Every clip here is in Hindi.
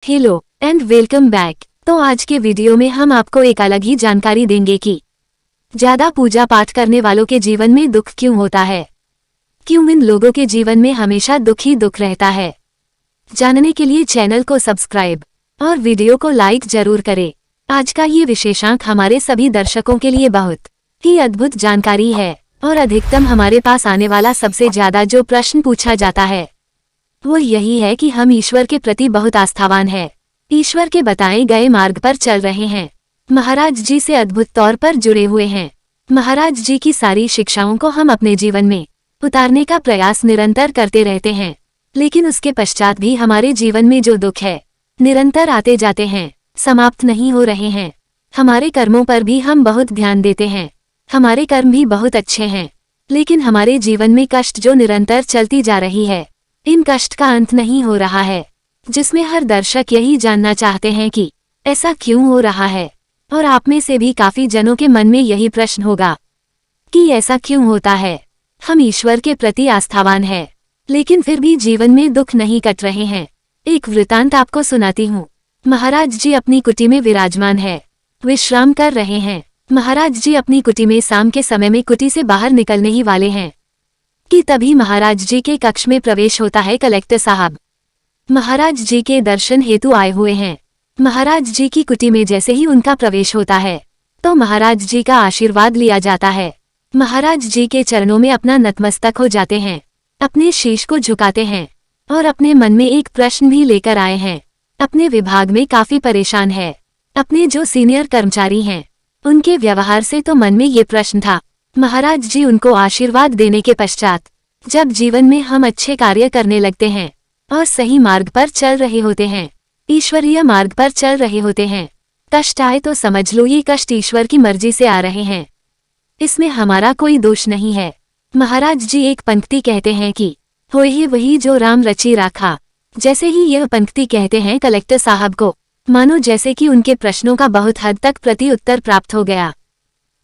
Hello and welcome back. तो आज के वीडियो में हम आपको एक अलग ही जानकारी देंगे कि ज्यादा पूजा पाठ करने वालों के जीवन में दुख क्यों होता है, क्यों इन लोगों के जीवन में हमेशा दुख ही दुख रहता है। जानने के लिए चैनल को सब्सक्राइब और वीडियो को लाइक जरूर करें। आज का ये विशेषांक हमारे सभी दर्शकों के लिए बहुत ही अद्भुत जानकारी है और अधिकतम हमारे पास आने वाला सबसे ज्यादा जो प्रश्न पूछा जाता है वो यही है कि हम ईश्वर के प्रति बहुत आस्थावान हैं, ईश्वर के बताए गए मार्ग पर चल रहे हैं, महाराज जी से अद्भुत तौर पर जुड़े हुए हैं, महाराज जी की सारी शिक्षाओं को हम अपने जीवन में उतारने का प्रयास निरंतर करते रहते हैं। लेकिन उसके पश्चात भी हमारे जीवन में जो दुख है निरंतर आते जाते हैं, समाप्त नहीं हो रहे हैं। हमारे कर्मों पर भी हम बहुत ध्यान देते हैं, हमारे कर्म भी बहुत अच्छे हैं, लेकिन हमारे जीवन में कष्ट जो निरंतर चलती जा रही है, इन कष्ट का अंत नहीं हो रहा है, जिसमें हर दर्शक यही जानना चाहते हैं कि ऐसा क्यों हो रहा है। और आप में से भी काफी जनों के मन में यही प्रश्न होगा कि ऐसा क्यों होता है। हम ईश्वर के प्रति आस्थावान हैं, लेकिन फिर भी जीवन में दुख नहीं कट रहे हैं। एक वृतांत आपको सुनाती हूँ। महाराज जी अपनी कुटी में विराजमान है, विश्राम कर रहे हैं। महाराज जी अपनी कुटी में शाम के समय में कुटी से बाहर निकलने ही वाले हैं कि तभी महाराज जी के कक्ष में प्रवेश होता है कलेक्टर साहब। महाराज जी के दर्शन हेतु आए हुए हैं। महाराज जी की कुटी में जैसे ही उनका प्रवेश होता है तो महाराज जी का आशीर्वाद लिया जाता है। महाराज जी के चरणों में अपना नतमस्तक हो जाते हैं, अपने शीश को झुकाते हैं और अपने मन में एक प्रश्न भी लेकर आए हैं। अपने विभाग में काफी परेशान है, अपने जो सीनियर कर्मचारी हैं उनके व्यवहार से तो मन में ये प्रश्न था। महाराज जी उनको आशीर्वाद देने के पश्चात जब जीवन में हम अच्छे कार्य करने लगते हैं और सही मार्ग पर चल रहे होते हैं, ईश्वरीय मार्ग पर चल रहे होते हैं, कष्ट आए तो समझ लो ये कष्ट ईश्वर की मर्जी से आ रहे हैं, इसमें हमारा कोई दोष नहीं है। महाराज जी एक पंक्ति कहते हैं कि होए ही वही जो राम रची राखा। जैसे ही यह पंक्ति कहते हैं कलेक्टर साहब को मानो जैसे कि उनके प्रश्नों का बहुत हद तक प्रति उत्तर प्राप्त हो गया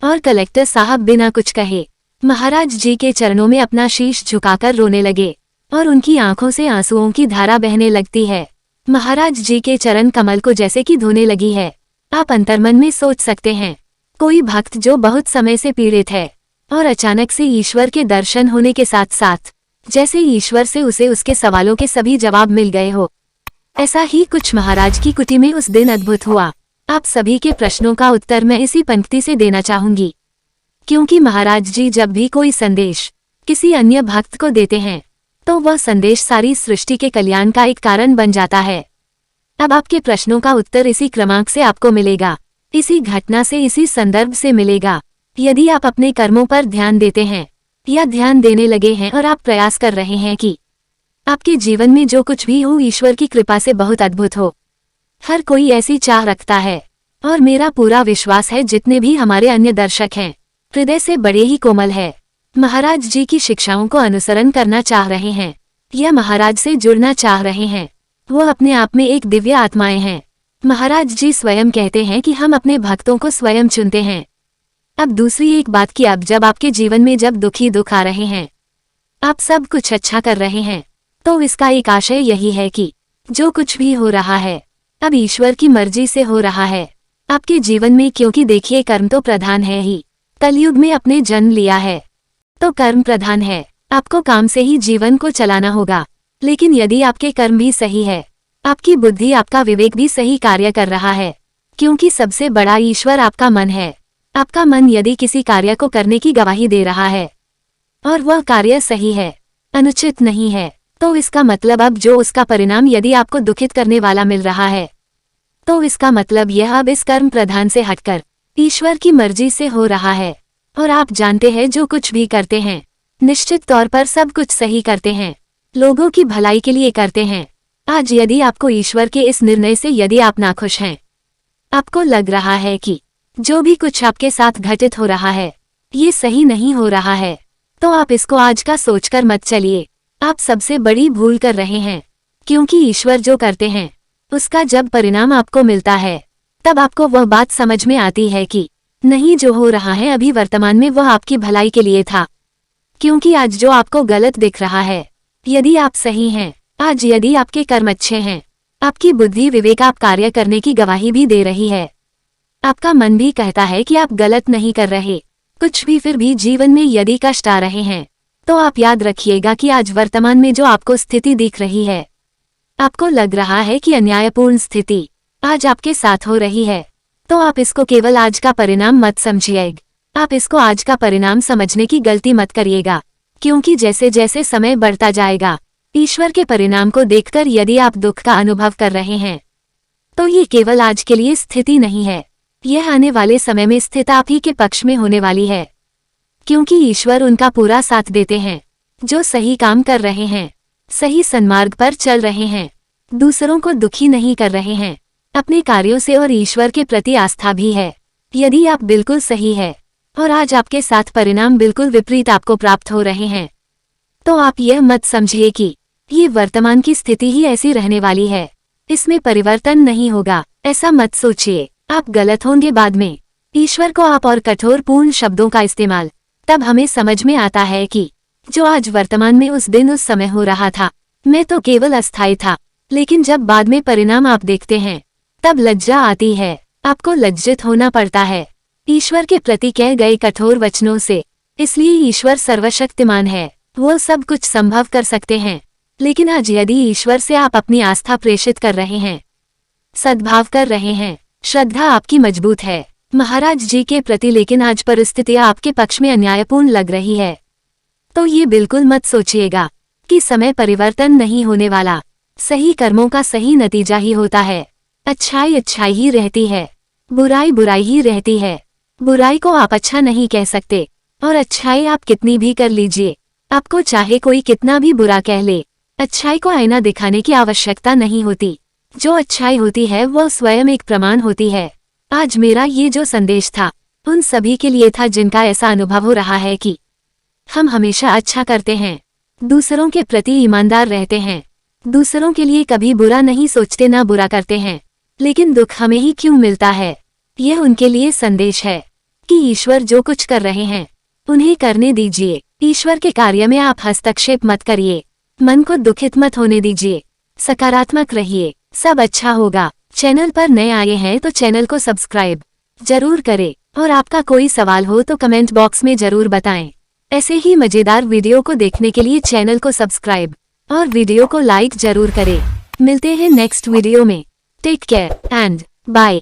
और कलेक्टर साहब बिना कुछ कहे महाराज जी के चरणों में अपना शीश झुकाकर रोने लगे और उनकी आंखों से आंसुओं की धारा बहने लगती है। महाराज जी के चरण कमल को जैसे कि धोने लगी है। आप अंतर्मन में सोच सकते हैं, कोई भक्त जो बहुत समय से पीड़ित है और अचानक से ईश्वर के दर्शन होने के साथ साथ जैसे ईश्वर से उसे उसके सवालों के सभी जवाब मिल गए हो। ऐसा ही कुछ महाराज की कुटी में उस दिन अद्भुत हुआ। आप सभी के प्रश्नों का उत्तर मैं इसी पंक्ति से देना चाहूंगी, क्योंकि महाराज जी जब भी कोई संदेश किसी अन्य भक्त को देते हैं तो वह संदेश सारी सृष्टि के कल्याण का एक कारण बन जाता है। अब आपके प्रश्नों का उत्तर इसी क्रमांक से आपको मिलेगा, इसी घटना से, इसी संदर्भ से मिलेगा। यदि आप अपने कर्मों पर ध्यान देते हैं या ध्यान देने लगे हैं और आप प्रयास कर रहे हैं कि आपके जीवन में जो कुछ भी हो ईश्वर की कृपा से बहुत अद्भुत हो। हर कोई ऐसी चाह रखता है और मेरा पूरा विश्वास है जितने भी हमारे अन्य दर्शक हैं हृदय से बड़े ही कोमल है, महाराज जी की शिक्षाओं को अनुसरण करना चाह रहे हैं या महाराज से जुड़ना चाह रहे हैं। वो अपने आप में एक दिव्य आत्माएं हैं। महाराज जी स्वयं कहते हैं कि हम अपने भक्तों को स्वयं चुनते हैं। अब दूसरी एक बात कि अब जब आपके जीवन में जब दुख ही दुख आ रहे हैं, आप सब कुछ अच्छा कर रहे हैं, तो इसका एक आशय यही है कि जो कुछ भी हो रहा है अब ईश्वर की मर्जी से हो रहा है आपके जीवन में। क्योंकि देखिए कर्म तो प्रधान है ही, कलयुग में अपने जन्म लिया है तो कर्म प्रधान है, आपको काम से ही जीवन को चलाना होगा। लेकिन यदि आपके कर्म भी सही है, आपकी बुद्धि, आपका विवेक भी सही कार्य कर रहा है, क्योंकि सबसे बड़ा ईश्वर आपका मन है। आपका मन यदि किसी कार्य को करने की गवाही दे रहा है और वह कार्य सही है, अनुचित नहीं है, तो इसका मतलब अब जो उसका परिणाम यदि आपको दुखित करने वाला मिल रहा है तो इसका मतलब यह अब इस कर्म प्रधान से हटकर ईश्वर की मर्जी से हो रहा है। और आप जानते हैं जो कुछ भी करते हैं निश्चित तौर पर सब कुछ सही करते हैं, लोगों की भलाई के लिए करते हैं। आज यदि आपको ईश्वर के इस निर्णय से यदि आप नाखुश हैं, आपको लग रहा है कि जो भी कुछ आपके साथ घटित हो रहा है ये सही नहीं हो रहा है, तो आप इसको आज का सोचकर मत चलिए, आप सबसे बड़ी भूल कर रहे हैं। क्योंकि ईश्वर जो करते हैं उसका जब परिणाम आपको मिलता है तब आपको वह बात समझ में आती है कि नहीं, जो हो रहा है अभी वर्तमान में वह आपकी भलाई के लिए था। क्योंकि आज जो आपको गलत दिख रहा है, यदि आप सही हैं, आज यदि आपके कर्म अच्छे हैं, आपकी बुद्धि विवेक आप कार्य करने की गवाही भी दे रही है। आपका मन भी कहता है कि आप गलत नहीं कर रहे कुछ भी। फिर भी जीवन में यदि कष्ट आ रहे हैं तो आप याद रखिएगा कि आज वर्तमान में जो आपको स्थिति दिख रही है, आपको लग रहा है कि अन्यायपूर्ण स्थिति आज आपके साथ हो रही है, तो आप इसको केवल आज का परिणाम मत समझिएगा। आप इसको आज का परिणाम समझने की गलती मत करिएगा, क्योंकि जैसे जैसे समय बढ़ता जाएगा ईश्वर के परिणाम को देखकर यदि आप दुख का अनुभव कर रहे हैं तो ये केवल आज के लिए स्थिति नहीं है, यह आने वाले समय में स्थिति आप ही के पक्ष में होने वाली है, क्योंकि ईश्वर उनका पूरा साथ देते हैं जो सही काम कर रहे हैं, सही सन्मार्ग पर चल रहे हैं, दूसरों को दुखी नहीं कर रहे हैं अपने कार्यों से, और ईश्वर के प्रति आस्था भी है। यदि आप बिल्कुल सही है और आज आपके साथ परिणाम बिल्कुल विपरीत आपको प्राप्त हो रहे हैं, तो आप यह मत समझिए कि ये वर्तमान की स्थिति ही ऐसी रहने वाली है, इसमें परिवर्तन नहीं होगा। ऐसा मत सोचिए, आप गलत होंगे बाद में। ईश्वर को आप और कठोर पूर्ण शब्दों का इस्तेमाल तब हमें समझ में आता है कि जो आज वर्तमान में उस दिन उस समय हो रहा था, मैं तो केवल अस्थायी था, लेकिन जब बाद में परिणाम आप देखते हैं तब लज्जा आती है, आपको लज्जित होना पड़ता है ईश्वर के प्रति कहे गए कठोर वचनों से। इसलिए ईश्वर सर्वशक्तिमान है, वो सब कुछ संभव कर सकते हैं। लेकिन आज यदि ईश्वर से आप अपनी आस्था प्रेषित कर रहे हैं, सद्भाव कर रहे हैं, श्रद्धा आपकी मजबूत है महाराज जी के प्रति, लेकिन आज परिस्थितियां आपके पक्ष में अन्यायपूर्ण लग रही है, तो ये बिल्कुल मत सोचिएगा कि समय परिवर्तन नहीं होने वाला। सही कर्मों का सही नतीजा ही होता है। अच्छाई अच्छाई ही रहती है, बुराई बुराई ही रहती है। बुराई को आप अच्छा नहीं कह सकते और अच्छाई आप कितनी भी कर लीजिए, आपको चाहे कोई कितना भी बुरा कह ले, अच्छाई को आईना दिखाने की आवश्यकता नहीं होती। जो अच्छाई होती है वह स्वयं एक प्रमाण होती है। आज मेरा ये जो संदेश था उन सभी के लिए था जिनका ऐसा अनुभव हो रहा है कि हम हमेशा अच्छा करते हैं, दूसरों के प्रति ईमानदार रहते हैं, दूसरों के लिए कभी बुरा नहीं सोचते, ना बुरा करते हैं, लेकिन दुख हमें ही क्यों मिलता है। यह उनके लिए संदेश है कि ईश्वर जो कुछ कर रहे हैं उन्हें करने दीजिए। ईश्वर के कार्य में आप हस्तक्षेप मत करिए, मन को दुखित मत होने दीजिए, सकारात्मक रहिए, सब अच्छा होगा। चैनल पर नए आए हैं तो चैनल को सब्सक्राइब जरूर करें, और आपका कोई सवाल हो तो कमेंट बॉक्स में जरूर बताएं। ऐसे ही मजेदार वीडियो को देखने के लिए चैनल को सब्सक्राइब और वीडियो को लाइक जरूर करें। मिलते हैं नेक्स्ट वीडियो में। Take care and bye.